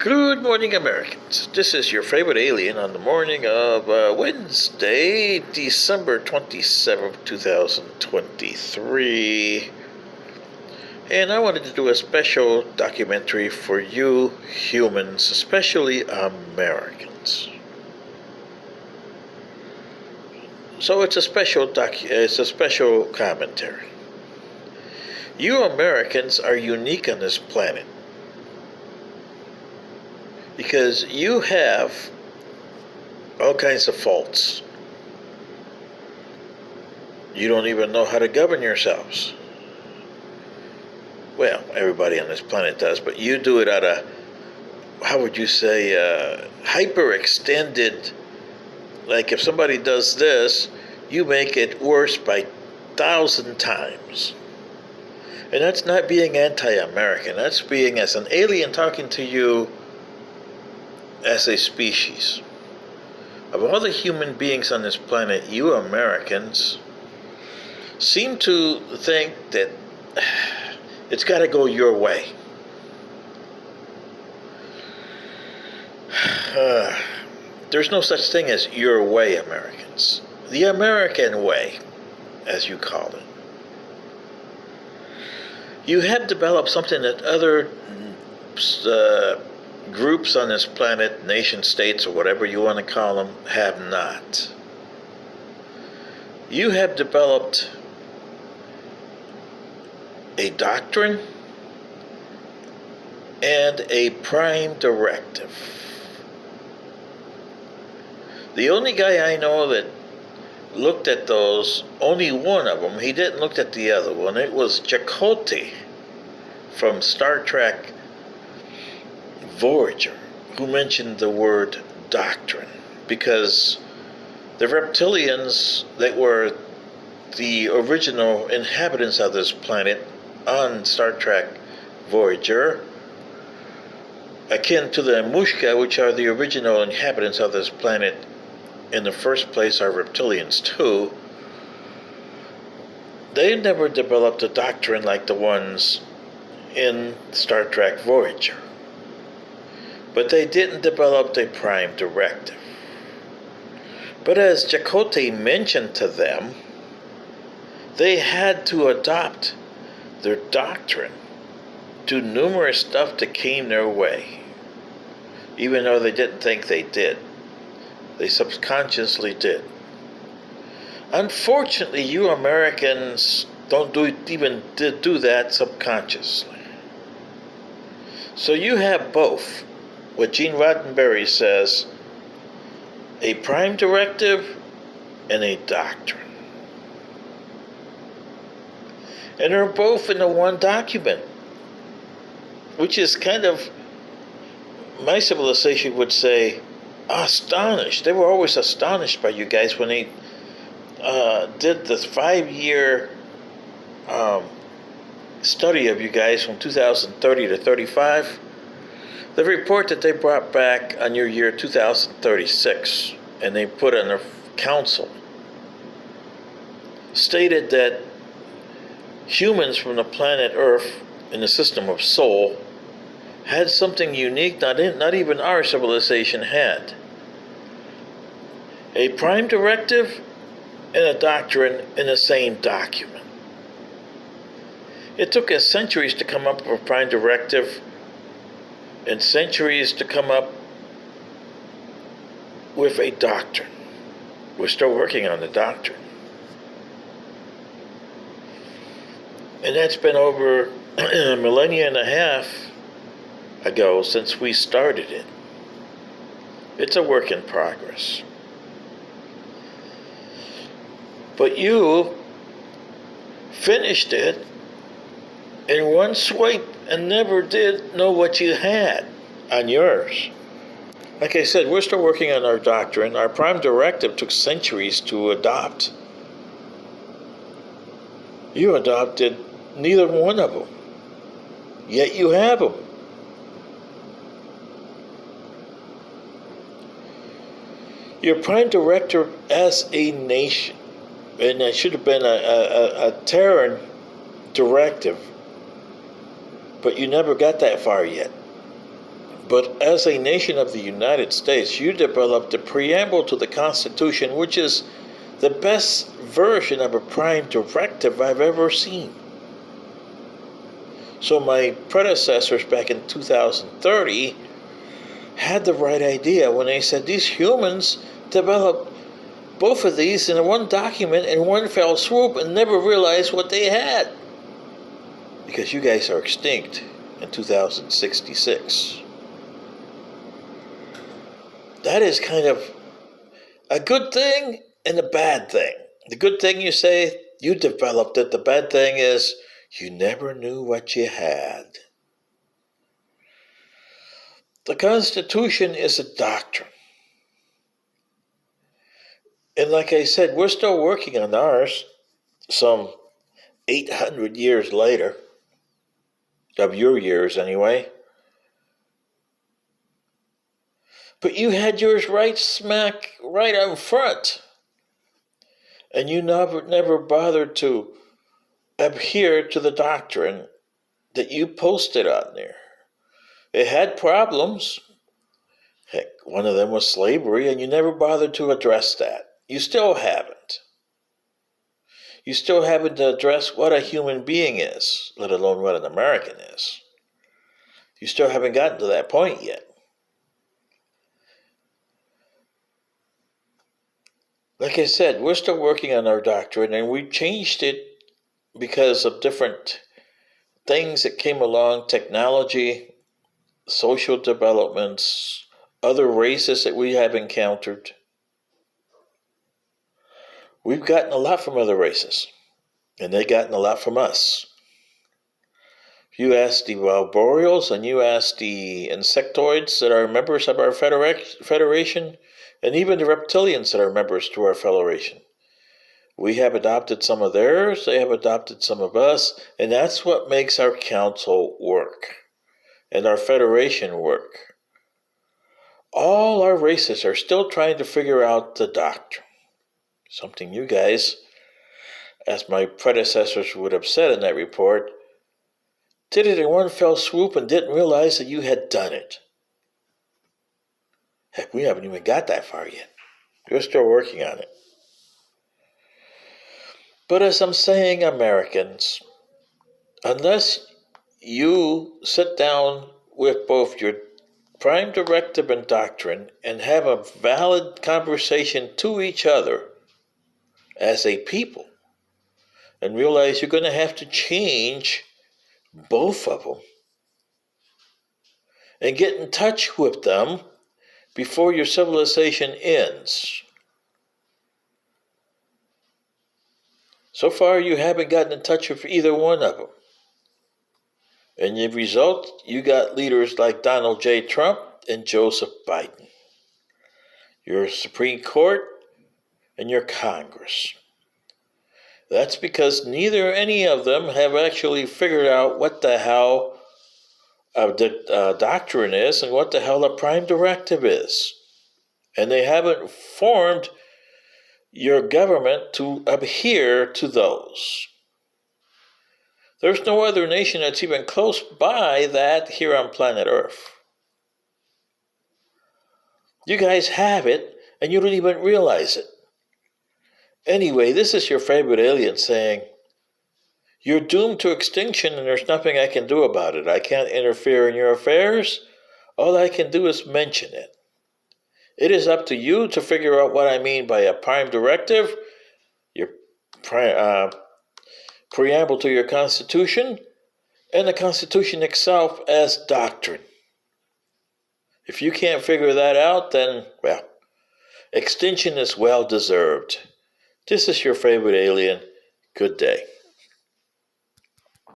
Good morning, Americans. This is your favorite alien on the morning of Wednesday, December 27th, 2023. And I wanted to do a special documentary for you humans, especially Americans. So it's a special commentary. You Americans are unique on this planet, because you have all kinds of faults. You don't even know how to govern yourselves. Well, everybody on this planet does, but you do it at a, how would you say, hyper-extended, like if somebody does this, you make it worse by 1,000 times. And that's not being anti-American. That's being as an alien talking to you as a species. Of all the human beings on this planet, you Americans seem to think that it's got to go your way. There's no such thing as your way, Americans. The American way, as you call it. You have developed something that other groups on this planet, nation states, or whatever you want to call them, have not. You have developed a doctrine and a Prime Directive. The only guy I know that looked at those, only one of them, he didn't look at the other one. It was Chakotay from Star Trek Voyager, who mentioned the word doctrine, because the reptilians that were the original inhabitants of this planet on Star Trek Voyager, akin to the Mushka, which are the original inhabitants of this planet in the first place, are reptilians too. They never developed a doctrine like the ones in Star Trek Voyager. But they didn't develop a Prime Directive. But as Chakotay mentioned to them, they had to adopt their doctrine to numerous stuff that came their way, even though they didn't think they did. They subconsciously did. Unfortunately, you Americans don't do that subconsciously. So you have both. What Gene Roddenberry says, a Prime Directive and a doctrine. And they're both in the one document, which is kind of, my civilization would say, astonished. They were always astonished by you guys when they did this 5-year study of you guys from 2030 to 35. The report that they brought back on your year 2036, and they put on their council, stated that humans from the planet Earth in the system of Sol had something unique not even our civilization had. A Prime Directive and a doctrine in the same document. It took us centuries to come up with a Prime Directive and centuries to come up with a doctrine. We're still working on the doctrine. And that's been over a millennia and a half ago since we started it. It's a work in progress. But you finished it in one swipe and never did know what you had on yours. Like I said, we're still working on our doctrine. Our Prime Directive took centuries to adopt. You adopted neither one of them, yet you have them. Your Prime Directive as a nation, and it should have been a Terran directive, but you never got that far yet. But as a nation of the United States, you developed the preamble to the Constitution, which is the best version of a prime directive I've ever seen. So my predecessors back in 2030 had the right idea when they said these humans developed both of these in one document in one fell swoop and never realized what they had. Because you guys are extinct in 2066. That is kind of a good thing and a bad thing. The good thing, you say, you developed it. The bad thing is you never knew what you had. The Constitution is a doctrine. And like I said, we're still working on ours some 800 years later, of your years anyway. But you had yours right smack right up front. And you never bothered to adhere to the doctrine that you posted on there. It had problems. Heck, one of them was slavery, and you never bothered to address that. You still haven't. You still haven't addressed what a human being is, let alone what an American is. You still haven't gotten to that point yet. Like I said, we're still working on our doctrine, and we changed it because of different things that came along, technology, social developments, other races that we have encountered. We've gotten a lot from other races, and they've gotten a lot from us. You ask the arboreals and you ask the insectoids that are members of our federation, and even the reptilians that are members to our federation. We have adopted some of theirs, they have adopted some of us, and that's what makes our council work and our federation work. All our races are still trying to figure out the doctrine. Something you guys, as my predecessors would have said in that report, did it in one fell swoop and didn't realize that you had done it. Heck, we haven't even got that far yet. We're still working on it. But as I'm saying, Americans, unless you sit down with both your Prime Directive and Doctrine and have a valid conversation to each other as a people, and realize you're going to have to change both of them and get in touch with them before your civilization ends. So far, you haven't gotten in touch with either one of them. And the result, you got leaders like Donald J. Trump and Joseph Biden. Your Supreme Court and your Congress. That's because neither any of them have actually figured out what the hell the doctrine is and what the hell a Prime Directive is. And they haven't formed your government to adhere to those. There's no other nation that's even close by that here on planet Earth. You guys have it, and you don't even realize it. Anyway, this is your favorite alien saying, you're doomed to extinction and there's nothing I can do about it. I can't interfere in your affairs. All I can do is mention it. It is up to you to figure out what I mean by a Prime Directive, your preamble to your Constitution, and the Constitution itself as doctrine. If you can't figure that out, then, well, extinction is well deserved. This is your favorite alien. Good day.